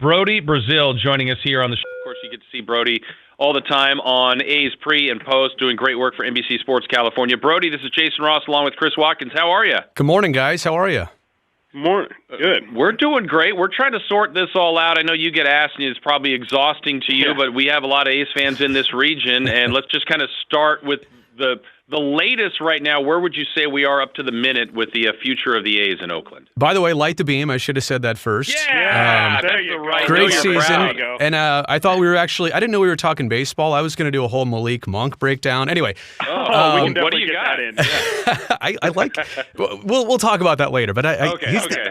Brody Brazil joining us here on the show. Of course, you get to see Brody all the time on A's Pre and Post, doing great work for NBC Sports California. Brody, this is Jason Ross along with Chris Watkins. How are you? Good morning, guys. How are you? Morning. Good. We're doing great. We're trying to sort this all out. I know you get asked, and it's probably exhausting to you, but we have a lot of A's fans in this region, and let's just kind of start with the latest right now. Where would you say we are up to the minute with the future of the A's in Oakland? By the way, light the beam. I should have said that first. Yeah, there you go. Right. Great season. Go. And I thought we were I didn't know we were talking baseball. I was going to do a whole Malik Monk breakdown. Anyway. We can what do you get got? that in. Yeah. I like. We'll talk about that later. But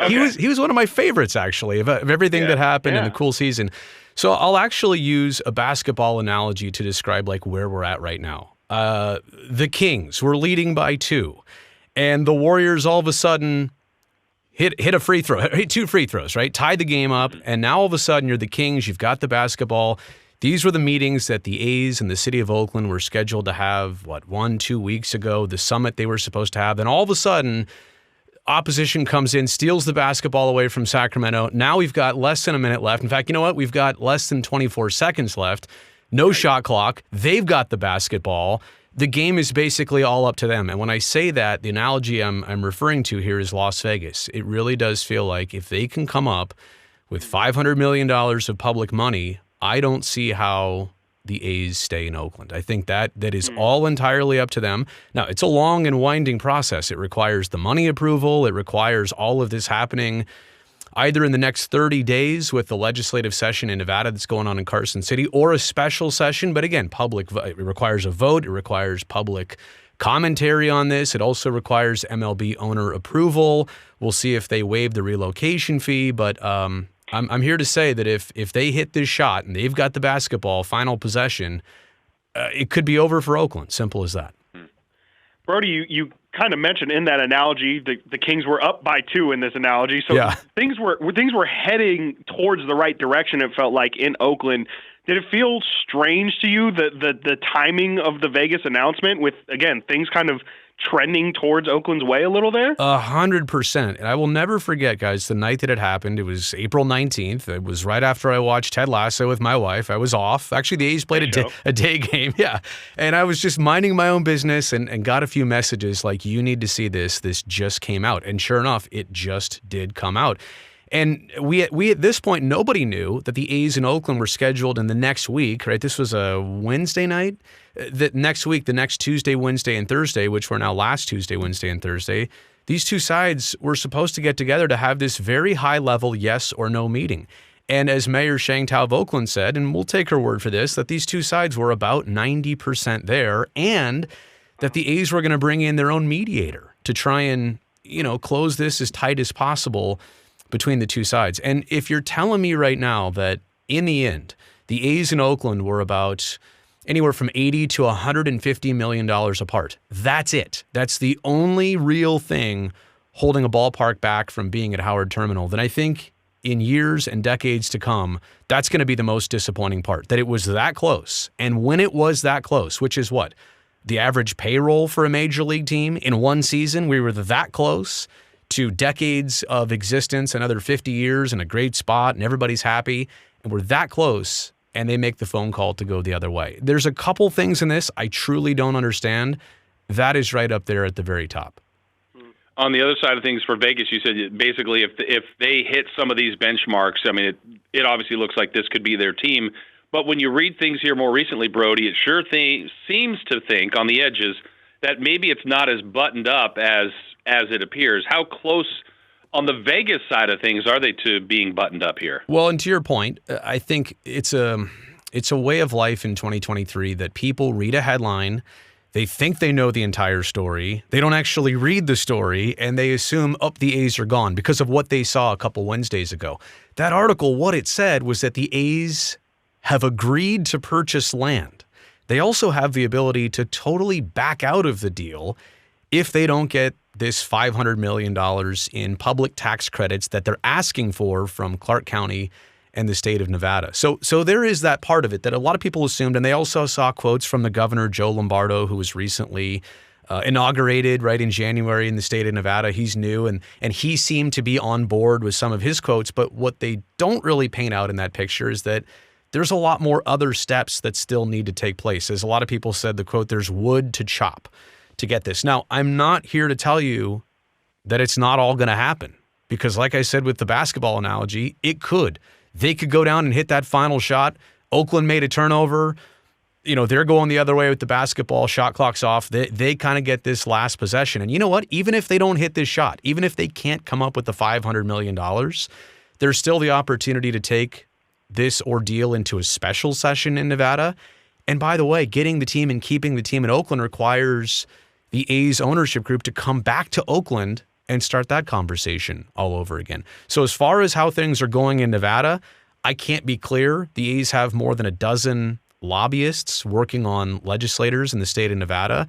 he was one of my favorites actually of everything that happened in the cool season. So I'll actually use a basketball analogy to describe like where we're at right now. The Kings were leading by 2, and the Warriors all of a sudden hit a free throw, hit 2 free throws, right? Tied the game up, and now all of a sudden you're the Kings. You've got the basketball. These were the meetings that the A's and the city of Oakland were scheduled to have, 1-2 weeks ago, the summit they were supposed to have. Then all of a sudden, opposition comes in, steals the basketball away from Sacramento. Now we've got less than a minute left. In fact, you know what? We've got less than 24 seconds left. No shot clock. They've got the basketball. The game is basically all up to them. And when I say that, the analogy I'm referring to here is Las Vegas. It really does feel like if they can come up with $500 million of public money, I don't see how the A's stay in Oakland. I think that is all entirely up to them. Now, it's a long and winding process. It requires the money approval. It requires all of this happening either in the next 30 days with the legislative session in Nevada that's going on in Carson City, or a special session. But again, it requires a vote. It requires public commentary on this. It also requires MLB owner approval. We'll see if they waive the relocation fee. But I'm here to say that if they hit this shot and they've got the basketball, final possession, it could be over for Oakland. Simple as that. Brody, you kind of mentioned in that analogy the Kings were up by 2 in this analogy, so things were heading towards the right direction. It felt like in Oakland. Did it feel strange to you the timing of the Vegas announcement with, again, things kind of trending towards Oakland's way a little there? 100%. And I will never forget, guys, the night that it happened. It was April 19th. It was right after I watched Ted Lasso with my wife. I was off. Actually, the A's played a day game. Yeah. And I was just minding my own business and got a few messages like, you need to see this. This just came out. And sure enough, it just did come out. And we at this point, nobody knew that the A's in Oakland were scheduled in the next week, right? This was a Wednesday night. That next week, the next Tuesday, Wednesday, and Thursday, which were now last Tuesday, Wednesday, and Thursday, these two sides were supposed to get together to have this very high-level yes or no meeting. And as Mayor Shang Tao of Oakland said, and we'll take her word for this, that these two sides were about 90% there, and that the A's were going to bring in their own mediator to try and, close this as tight as possible between the two sides. And if you're telling me right now that in the end, the A's in Oakland were about anywhere from $80 to $150 million apart, that's it. That's the only real thing holding a ballpark back from being at Howard Terminal, then I think in years and decades to come, that's going to be the most disappointing part, that it was that close. And when it was that close, which is what? The average payroll for a major league team in one season, we were that close to decades of existence, another 50 years in a great spot, and everybody's happy, and we're that close, and they make the phone call to go the other way. There's a couple things in this I truly don't understand. That is right up there at the very top. On the other side of things for Vegas, you said basically if they hit some of these benchmarks, I mean, it obviously looks like this could be their team. But when you read things here more recently, Brody, it sure seems to think on the edges that maybe it's not as buttoned up as it appears. How close on the Vegas side of things are they to being buttoned up here? Well, and to your point, I think it's a way of life in 2023 that people read a headline, they think they know the entire story, they don't actually read the story, and they assume, the A's are gone because of what they saw a couple Wednesdays ago. That article, what it said was that the A's have agreed to purchase land. They also have the ability to totally back out of the deal if they don't get this $500 million in public tax credits that they're asking for from Clark County and the state of Nevada. So there is that part of it that a lot of people assumed, and they also saw quotes from the governor, Joe Lombardo, who was recently inaugurated right in January in the state of Nevada. He's new, and he seemed to be on board with some of his quotes. But what they don't really paint out in that picture is that there's a lot more other steps that still need to take place. As a lot of people said, the quote, there's wood to chop to get this. Now, I'm not here to tell you that it's not all going to happen, because like I said with the basketball analogy, it could. They could go down and hit that final shot. Oakland made a turnover. They're going the other way with the basketball, shot clock's off. They kind of get this last possession. And you know what? Even if they don't hit this shot, even if they can't come up with the $500 million, there's still the opportunity to take this ordeal into a special session in Nevada. And by the way, getting the team and keeping the team in Oakland requires the A's ownership group to come back to Oakland and start that conversation all over again. So as far as how things are going in Nevada, I can't be clear. The A's have more than a dozen lobbyists working on legislators in the state of Nevada.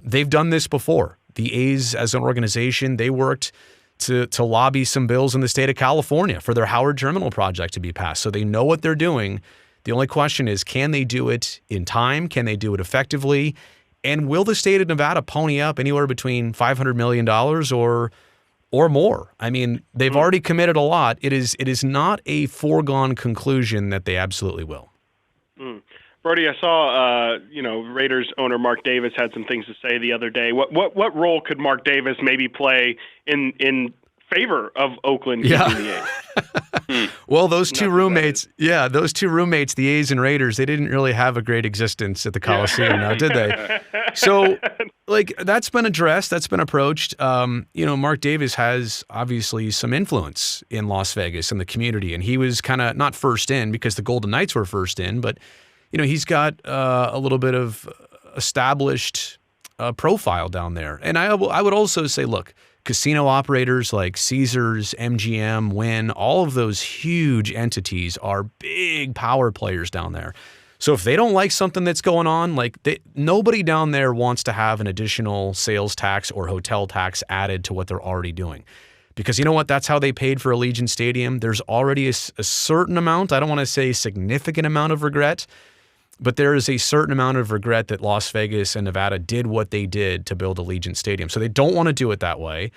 They've done this before. The A's as an organization, they worked to lobby some bills in the state of California for their Howard Terminal project to be passed. So they know what they're doing. The only question is, can they do it in time? Can they do it effectively? And will the state of Nevada pony up anywhere between $500 million or more? I mean, they've already committed a lot. It is not a foregone conclusion that they absolutely will. Brody, I saw Raiders owner Mark Davis had some things to say the other day. What role could Mark Davis maybe play in favor of Oakland keeping the A's? Well, those two roommates, the A's and Raiders, they didn't really have a great existence at the Coliseum now, did they? So, that's been addressed, that's been approached. Mark Davis has obviously some influence in Las Vegas and the community, and he was kind of not first in because the Golden Knights were first in, but he's got a little bit of established profile down there. And I would also say, look, casino operators like Caesars, MGM, Wynn, all of those huge entities are big power players down there. So if they don't like something that's going on, nobody down there wants to have an additional sales tax or hotel tax added to what they're already doing. Because you know what? That's how they paid for Allegiant Stadium. There's already a certain amount, I don't want to say significant amount of regret, but there is a certain amount of regret that Las Vegas and Nevada did what they did to build Allegiant Stadium. So they don't want to do it that way.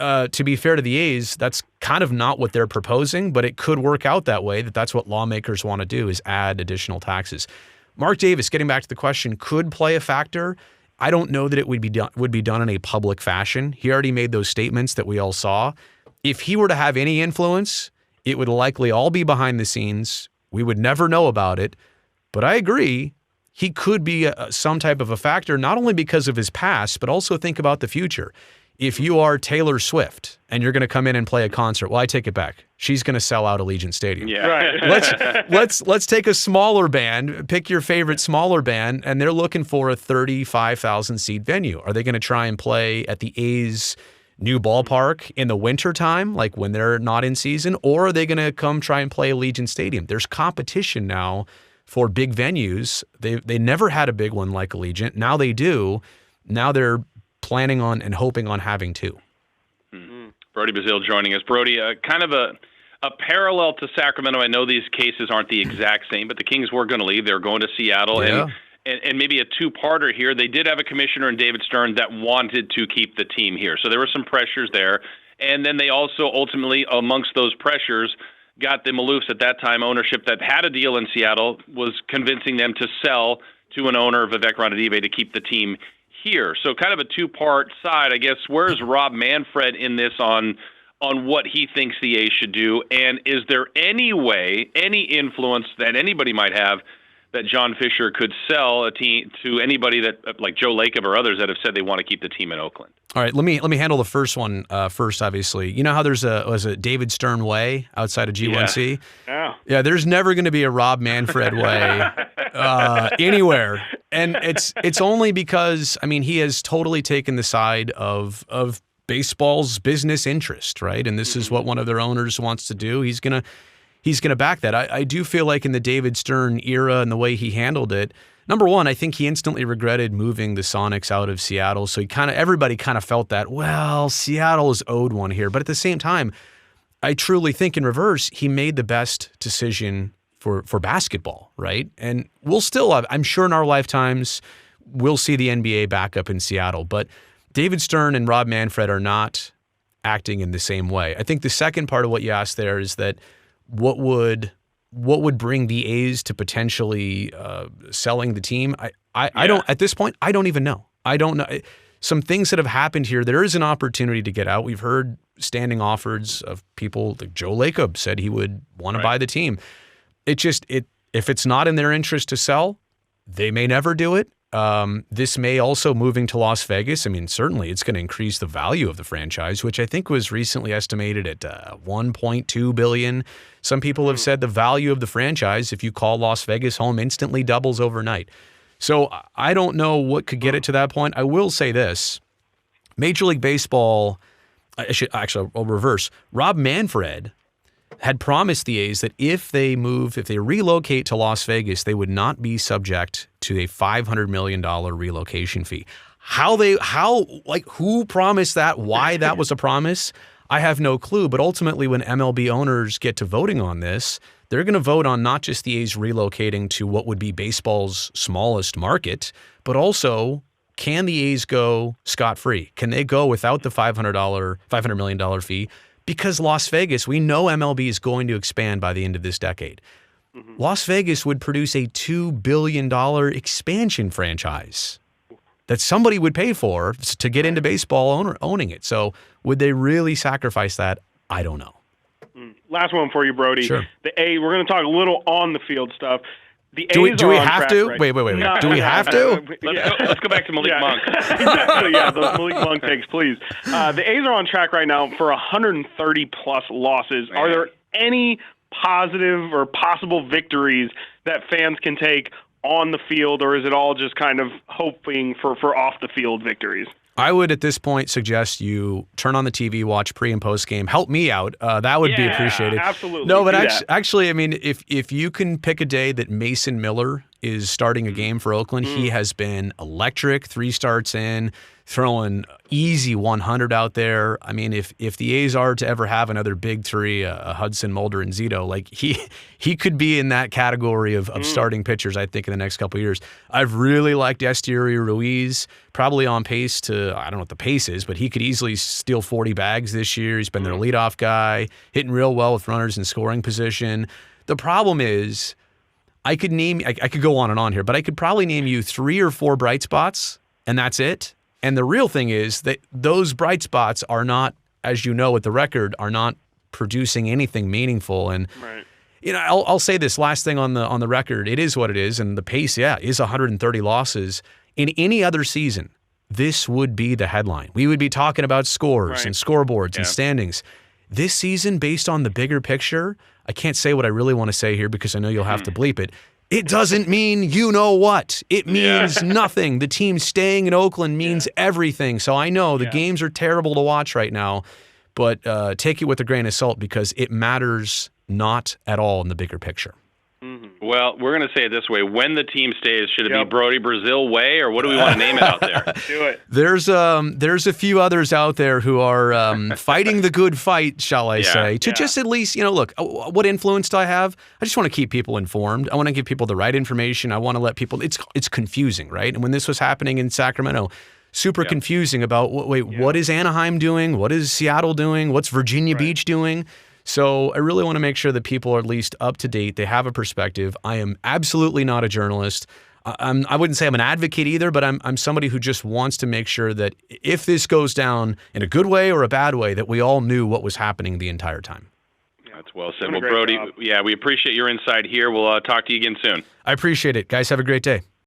To be fair to the A's, that's kind of not what they're proposing, but it could work out that way, that's what lawmakers want to do, is add additional taxes. Mark Davis, getting back to the question, could play a factor. I don't know that it would be done in a public fashion. He already made those statements that we all saw. If he were to have any influence, it would likely all be behind the scenes. We would never know about it. But I agree, he could be some type of a factor, not only because of his past, but also think about the future. If you are Taylor Swift and you're going to come in and play a concert, well, I take it back. She's going to sell out Allegiant Stadium. Yeah. Right. Let's take a smaller band, pick your favorite smaller band, and they're looking for a 35,000 seat venue. Are they going to try and play at the A's new ballpark in the wintertime, like when they're not in season, or are they going to come try and play Allegiant Stadium? There's competition now for big venues. They never had a big one like Allegiant. Now they do. Now they're planning on and hoping on having two. Brody Bazile joining us. Brody, kind of a parallel to Sacramento. I know these cases aren't the exact same, but the Kings were going to leave. They were going to Seattle. Yeah. And maybe a two-parter here. They did have a commissioner in David Stern that wanted to keep the team here. So there were some pressures there. And then they also ultimately, amongst those pressures, got the Maloofs at that time ownership that had a deal in Seattle, was convincing them to sell to an owner, Vivek Ranadive, to keep the team here. So kind of a two-part side, I guess. Where's Rob Manfred in this on what he thinks the A's should do? And is there any way, any influence that anybody might have that John Fisher could sell a team to anybody that, like Joe Lacob or others, that have said they want to keep the team in Oakland? All right, let me handle the first one first. Obviously, you know how there's a David Stern Way outside of G1C. Yeah. There's never going to be a Rob Manfred Way anywhere, and it's only because he has totally taken the side of baseball's business interest, right? And this is what one of their owners wants to do. He's gonna back that. I do feel like in the David Stern era and the way he handled it, number one, I think he instantly regretted moving the Sonics out of Seattle. So everybody kind of felt that, well, Seattle is owed one here. But at the same time, I truly think in reverse, he made the best decision for basketball, right? And we'll still have, I'm sure in our lifetimes, we'll see the NBA back up in Seattle. But David Stern and Rob Manfred are not acting in the same way. I think the second part of what you asked there is that what would bring the A's to potentially selling the team? I don't, at this point, I don't even know. I don't know. Some things that have happened here, there is an opportunity to get out. We've heard standing offers of people, like Joe Lacob said he would want to buy the team. If it's not in their interest to sell, they may never do it. This may also, moving to Las Vegas, I mean, certainly it's going to increase the value of the franchise, which I think was recently estimated at $1.2 billion. Some people have said the value of the franchise, if you call Las Vegas home, instantly doubles overnight. So I don't know what could get it to that point. I will say this. Major League Baseball, I'll reverse. Rob Manfred had promised the A's that if they relocate to Las Vegas, they would not be subject to a $500 million relocation fee. Who promised that? Why that was a promise? I have no clue. But ultimately, when MLB owners get to voting on this, they're going to vote on not just the A's relocating to what would be baseball's smallest market, but also, can the A's go scot-free? Can they go without the $500 million fee? Because Las Vegas, we know MLB is going to expand by the end of this decade. Mm-hmm. Las Vegas would produce a $2 billion expansion franchise that somebody would pay for to get into baseball owning it. So would they really sacrifice that? I don't know. Last one for you, Brody. Sure. The A's, we're going to talk a little on the field stuff. The A's do we are on have track to? right. Wait. No, do we have to? Let's go back to Malik Monk. Exactly, those Malik Monk takes, please. The A's are on track right now for 130-plus losses. Are there any positive or possible victories that fans can take on the field, or is it all just kind of hoping for off-the-field victories? I would, at this point, suggest you turn on the TV, watch pre- and post-game. Help me out. That would be appreciated. Absolutely. No, but actually, I mean, if you can pick a day that Mason Miller is starting a game for Oakland, he has been electric, 3 starts in, throwing easy 100 out there. I mean, if the A's are to ever have another big three, Hudson, Mulder, and Zito, like he could be in that category of starting pitchers, I think, in the next couple of years. I've really liked Esteury Ruiz, probably on pace to, I don't know what the pace is, but he could easily steal 40 bags this year. He's been their leadoff guy, hitting real well with runners in scoring position. The problem is, I could go on and on here, but I could probably name you 3 or 4 bright spots, and that's it. And the real thing is that those bright spots are not, as you know with the record, are not producing anything meaningful. And you know, I'll say this last thing on the record. It is what it is, and the pace, is 130 losses. In any other season, this would be the headline. We would be talking about scores and scoreboards and standings. This season, based on the bigger picture, I can't say what I really want to say here because I know you'll have to bleep it. It doesn't mean you know what. It means nothing. The team staying in Oakland means everything. So I know the games are terrible to watch right now, but take it with a grain of salt because it matters not at all in the bigger picture. Well, we're going to say it this way. When the team stays, should it be Brody Brazil way, or what do we want to name it out there? Do it. There's a few others out there who are fighting the good fight, shall I say, to just at least, look, what influence do I have? I just want to keep people informed. I want to give people the right information. I want to let people, it's confusing, right? And when this was happening in Sacramento, super confusing about, what is Anaheim doing? What is Seattle doing? What's Virginia Beach doing? So I really want to make sure that people are at least up to date. They have a perspective. I am absolutely not a journalist. I wouldn't say I'm an advocate either, but I'm somebody who just wants to make sure that if this goes down in a good way or a bad way, that we all knew what was happening the entire time. That's well said. Well, Brody, we appreciate your insight here. We'll talk to you again soon. I appreciate it. Guys, have a great day.